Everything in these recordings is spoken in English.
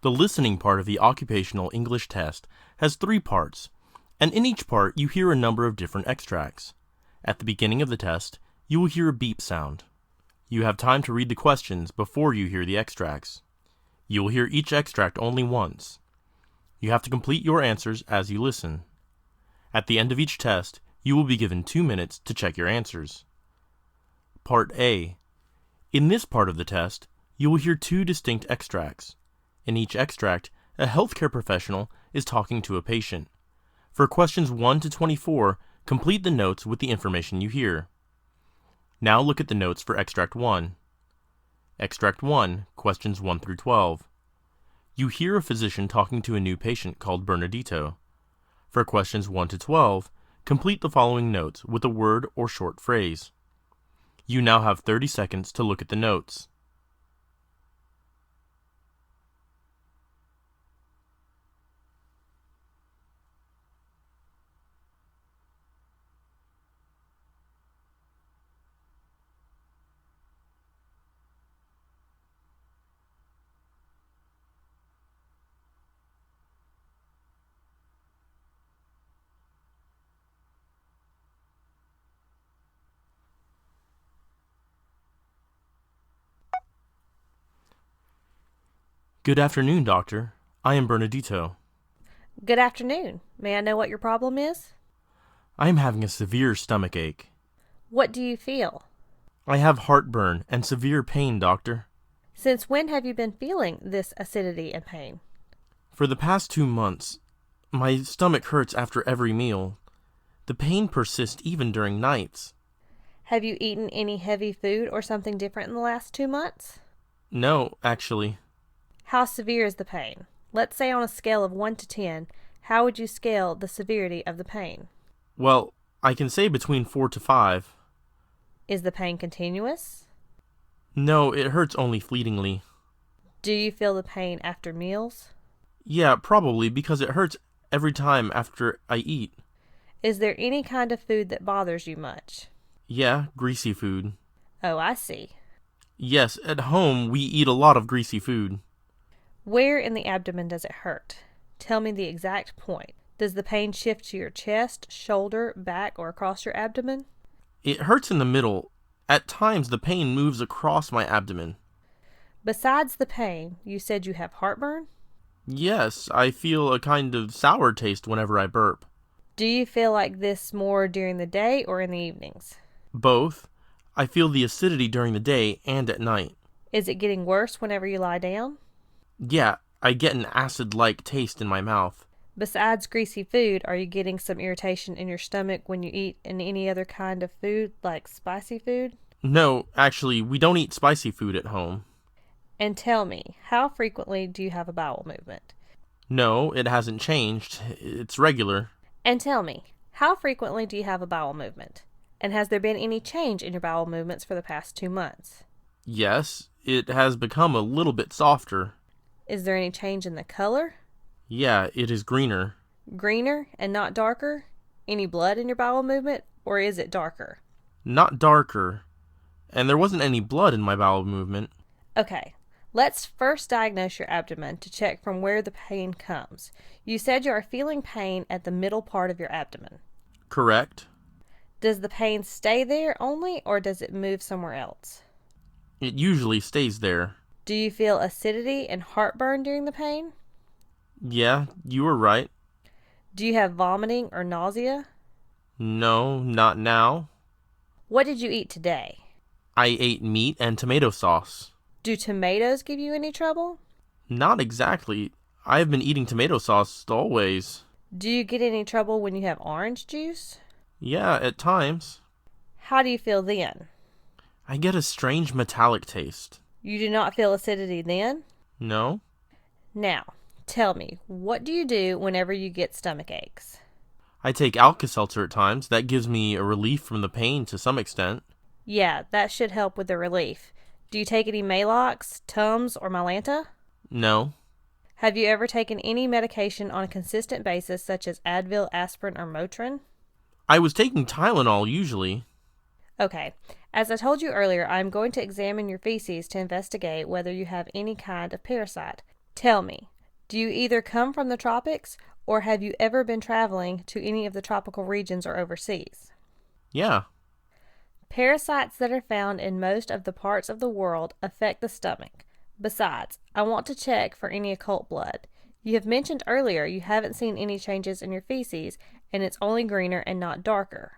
The listening part of the occupational English test has 3 parts, and in each part you hear a number of different extracts. At the beginning of the test, you will hear a beep sound. You have time to read the questions before you hear the extracts. You will hear each extract only once. You have to complete your answers as you listen. At the end of each test, you will be given 2 minutes to check your answers. Part A. In this part of the test, you will hear 2 distinct extracts. In each extract, a healthcare professional is talking to a patient. For questions 1 to 24, complete the notes with the information you hear. Now look at the notes for Extract 1. Extract 1, questions 1 through 12. You hear a physician talking to a new patient called Bernardito. For questions 1 to 12, complete the following notes with a word or short phrase. You now have 30 seconds to look at the notes. Good afternoon, doctor. I am Bernardito. Good afternoon. May I know what your problem is? I am having a severe stomach ache. What do you feel? I have heartburn and severe pain, doctor. Since when have you been feeling this acidity and pain? For the past 2 months, my stomach hurts after every meal. The pain persists even during nights. Have you eaten any heavy food or something different in the last 2 months? No, actually. How severe is the pain? Let's say on a scale of 1 to 10, how would you scale the severity of the pain? Well, I can say between 4 to 5. Is the pain continuous? No, it hurts only fleetingly. Do you feel the pain after meals? Yeah, probably because it hurts every time after I eat. Is there any kind of food that bothers you much? Yeah, greasy food. Oh, I see. Yes, at home we eat a lot of greasy food. Where in the abdomen does it hurt? Tell me the exact point. Does the pain shift to your chest, shoulder, back, or across your abdomen? It hurts in the middle. At times the pain moves across my abdomen. Besides the pain, you said you have heartburn? Yes, I feel a kind of sour taste whenever I burp. Do you feel like this more during the day or in the evenings? Both. I feel the acidity during the day and at night. Is it getting worse whenever you lie down? Yeah, I get an acid-like taste in my mouth. Besides greasy food, are you getting some irritation in your stomach when you eat any other kind of food, like spicy food? No, actually, we don't eat spicy food at home. And tell me, how frequently do you have a bowel movement? No, it hasn't changed. It's regular. And tell me, how frequently do you have a bowel movement? And has there been any change in your bowel movements for the past 2 months? Yes, it has become a little bit softer. Is there any change in the color? Yeah, it is greener. Greener and not darker? Any blood in your bowel movement, or is it darker? Not darker. And there wasn't any blood in my bowel movement. Okay, let's first diagnose your abdomen to check from where the pain comes. You said you are feeling pain at the middle part of your abdomen. Correct. Does the pain stay there only, or does it move somewhere else? It usually stays there. Do you feel acidity and heartburn during the pain? Yeah, you were right. Do you have vomiting or nausea? No, not now. What did you eat today? I ate meat and tomato sauce. Do tomatoes give you any trouble? Not exactly. I have been eating tomato sauce always. Do you get any trouble when you have orange juice? Yeah, at times. How do you feel then? I get a strange metallic taste. You do not feel acidity then? No? Now, tell me, what do you do whenever you get stomach aches? I take Alka-Seltzer at times. That gives me a relief from the pain to some extent. Yeah, that should help with the relief. Do you take any Maalox, Tums, or Mylanta? No. Have you ever taken any medication on a consistent basis, such as Advil, aspirin, or Motrin? I was taking Tylenol usually. Okay. As I told you earlier, I'm going to examine your feces to investigate whether you have any kind of parasite. Tell me, Do you either come from the tropics, or have you ever been traveling to any of the tropical regions or overseas? Yeah. Parasites that are found in most of the parts of the world affect the stomach. Besides, I want to check for any occult blood. You have mentioned earlier you haven't seen any changes in your feces, and it's only greener and not darker.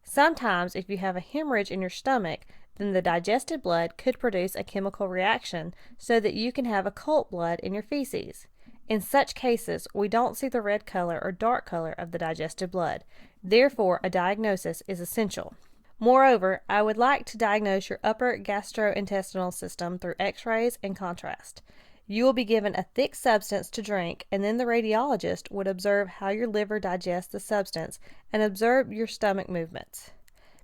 Sometimes, if you have a hemorrhage in your stomach, then the digested blood could produce a chemical reaction so that you can have occult blood in your feces. In such cases, we don't see the red color or dark color of the digested blood. Therefore, a diagnosis is essential. Moreover, I would like to diagnose your upper gastrointestinal system through x-rays and contrast. You will be given a thick substance to drink, and then the radiologist would observe how your liver digests the substance and observe your stomach movements.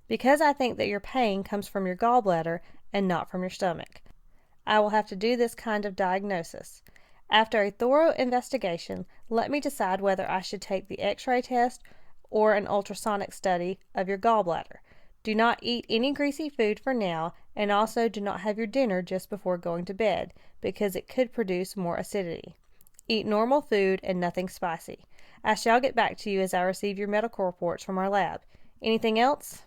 Because I think that your pain comes from your gallbladder and not from your stomach, I will have to do this kind of diagnosis. After a thorough investigation, let me decide whether I should take the x-ray test or an ultrasonic study of your gallbladder. Do not eat any greasy food for now, and also do not have your dinner just before going to bed, because it could produce more acidity. Eat normal food and nothing spicy. I shall get back to you as I receive your medical reports from our lab. Anything else?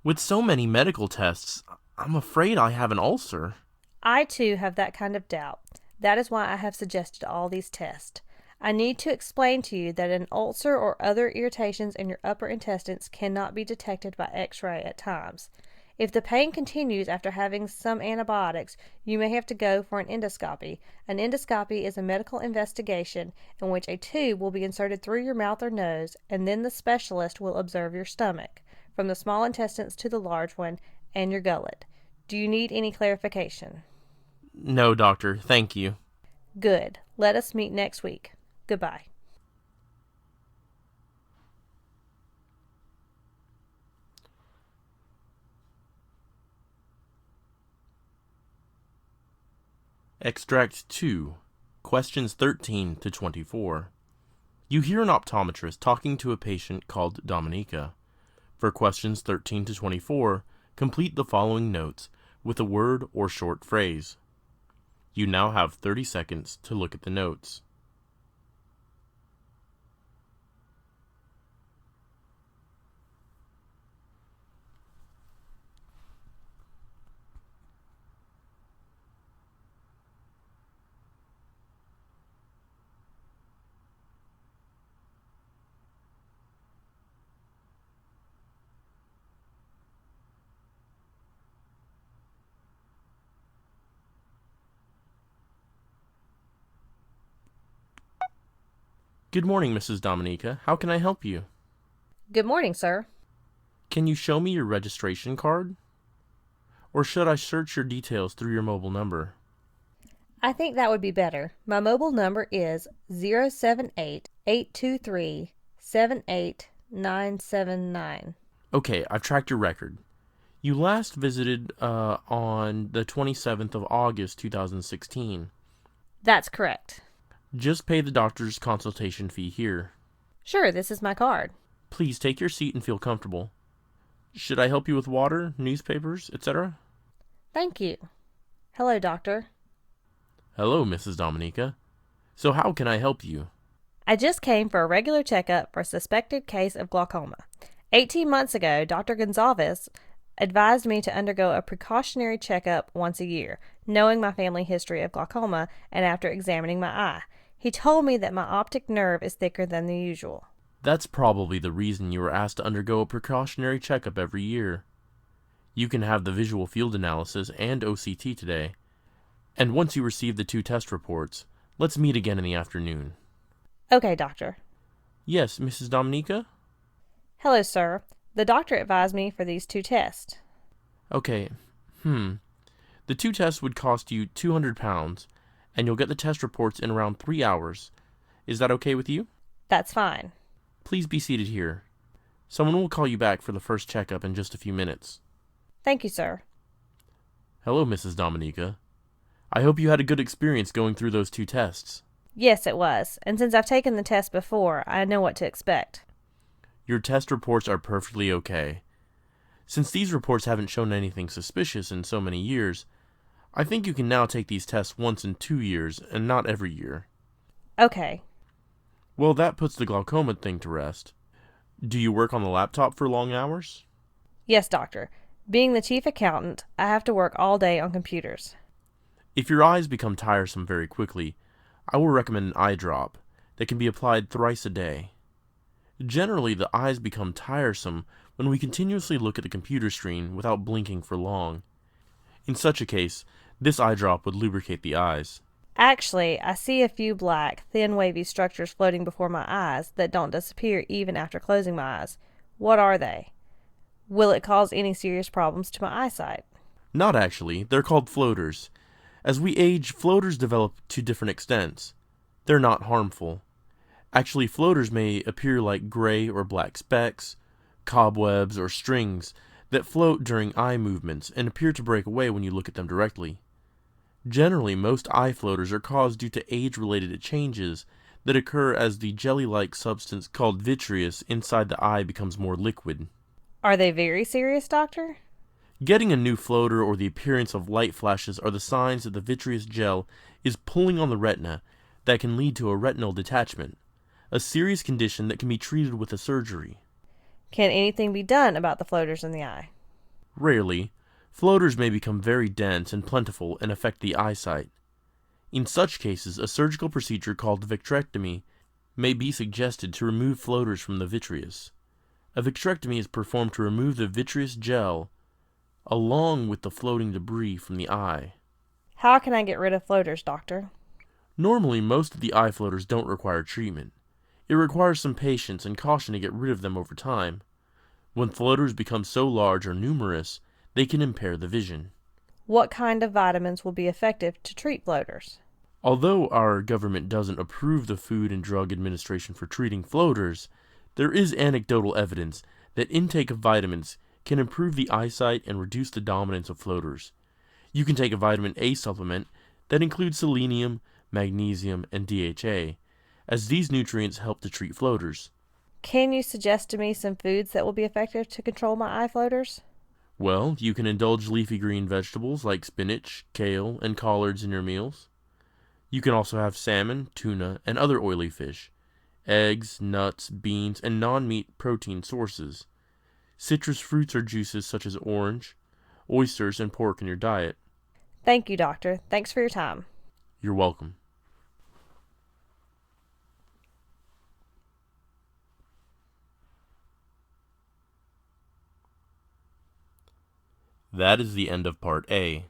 With so many medical tests, I'm afraid I have an ulcer. I too have that kind of doubt. That is why I have suggested all these tests. I need to explain to you that an ulcer or other irritations in your upper intestines cannot be detected by x-ray at times. If the pain continues after having some antibiotics, you may have to go for an endoscopy. An endoscopy is a medical investigation in which a tube will be inserted through your mouth or nose, and then the specialist will observe your stomach, from the small intestines to the large one, and your gullet. Do you need any clarification? No, doctor, thank you. Good. Let us meet next week. Goodbye. Extract 2, questions 13 to 24. You hear an optometrist talking to a patient called Dominica. For questions 13 to 24, complete the following notes with a word or short phrase. You now have 30 seconds to look at the notes. Good morning, Mrs. Dominica. How can I help you? Good morning, sir. Can you show me your registration card? Or should I search your details through your mobile number? I think that would be better. My mobile number is 078-823-78979. Okay, I've tracked your record. You last visited on the 27th of August, 2016. That's correct. Just pay the doctor's consultation fee here. Sure, this is my card. Please take your seat and feel comfortable. Should I help you with water, newspapers, etc.? Thank you. Hello, doctor. Hello, Mrs. Dominica. So how can I help you? I just came for a regular checkup for a suspected case of glaucoma. 18 months ago, Dr. Gonzalez advised me to undergo a precautionary checkup once a year, knowing my family history of glaucoma and after examining my eye. He told me that my optic nerve is thicker than the usual. That's probably the reason you were asked to undergo a precautionary checkup every year. You can have the visual field analysis and OCT today. And once you receive the 2 test reports, let's meet again in the afternoon. Okay, doctor. Yes, Mrs. Dominica? Hello, sir. The doctor advised me for these 2 tests. Okay. The 2 tests would cost you £200, and you'll get the test reports in around 3 hours. Is that okay with you? That's fine. Please be seated here. Someone will call you back for the first checkup in just a few minutes. Thank you, sir. Hello, Mrs. Dominica. I hope you had a good experience going through those 2 tests. Yes, it was. And since I've taken the test before, I know what to expect. Your test reports are perfectly okay. Since these reports haven't shown anything suspicious in so many years, I think you can now take these tests once in 2 years and not every year. Okay. Well, that puts the glaucoma thing to rest. Do you work on the laptop for long hours? Yes, doctor. Being the chief accountant, I have to work all day on computers. If your eyes become tiresome very quickly, I will recommend an eye drop that can be applied thrice a day. Generally, the eyes become tiresome when we continuously look at the computer screen without blinking for long. In such a case, this eye drop would lubricate the eyes. Actually, I see a few black, thin, wavy structures floating before my eyes that don't disappear even after closing my eyes. What are they? Will it cause any serious problems to my eyesight? Not actually, they're called floaters. As we age, floaters develop to different extents. They're not harmful. Actually, floaters may appear like gray or black specks, cobwebs, or strings that float during eye movements and appear to break away when you look at them directly. Generally, most eye floaters are caused due to age-related changes that occur as the jelly-like substance called vitreous inside the eye becomes more liquid. Are they very serious, doctor? Getting a new floater or the appearance of light flashes are the signs that the vitreous gel is pulling on the retina that can lead to a retinal detachment, a serious condition that can be treated with a surgery. Can anything be done about the floaters in the eye? Rarely, floaters may become very dense and plentiful and affect the eyesight. In such cases, a surgical procedure called vitrectomy may be suggested to remove floaters from the vitreous. A vitrectomy is performed to remove the vitreous gel along with the floating debris from the eye. How can I get rid of floaters, doctor? Normally, most of the eye floaters don't require treatment. It requires some patience and caution to get rid of them over time. When floaters become so large or numerous, they can impair the vision. What kind of vitamins will be effective to treat floaters? Although our government doesn't approve the Food and Drug Administration for treating floaters, there is anecdotal evidence that intake of vitamins can improve the eyesight and reduce the dominance of floaters. You can take a vitamin A supplement that includes selenium, magnesium, and DHA, as these nutrients help to treat floaters. Can you suggest to me some foods that will be effective to control my eye floaters? Well, you can indulge leafy green vegetables like spinach, kale, and collards in your meals. You can also have salmon, tuna, and other oily fish, eggs, nuts, beans, and non-meat protein sources. Citrus fruits or juices such as orange, oysters, and pork in your diet. Thank you, doctor. Thanks for your time. You're welcome. That is the end of Part A.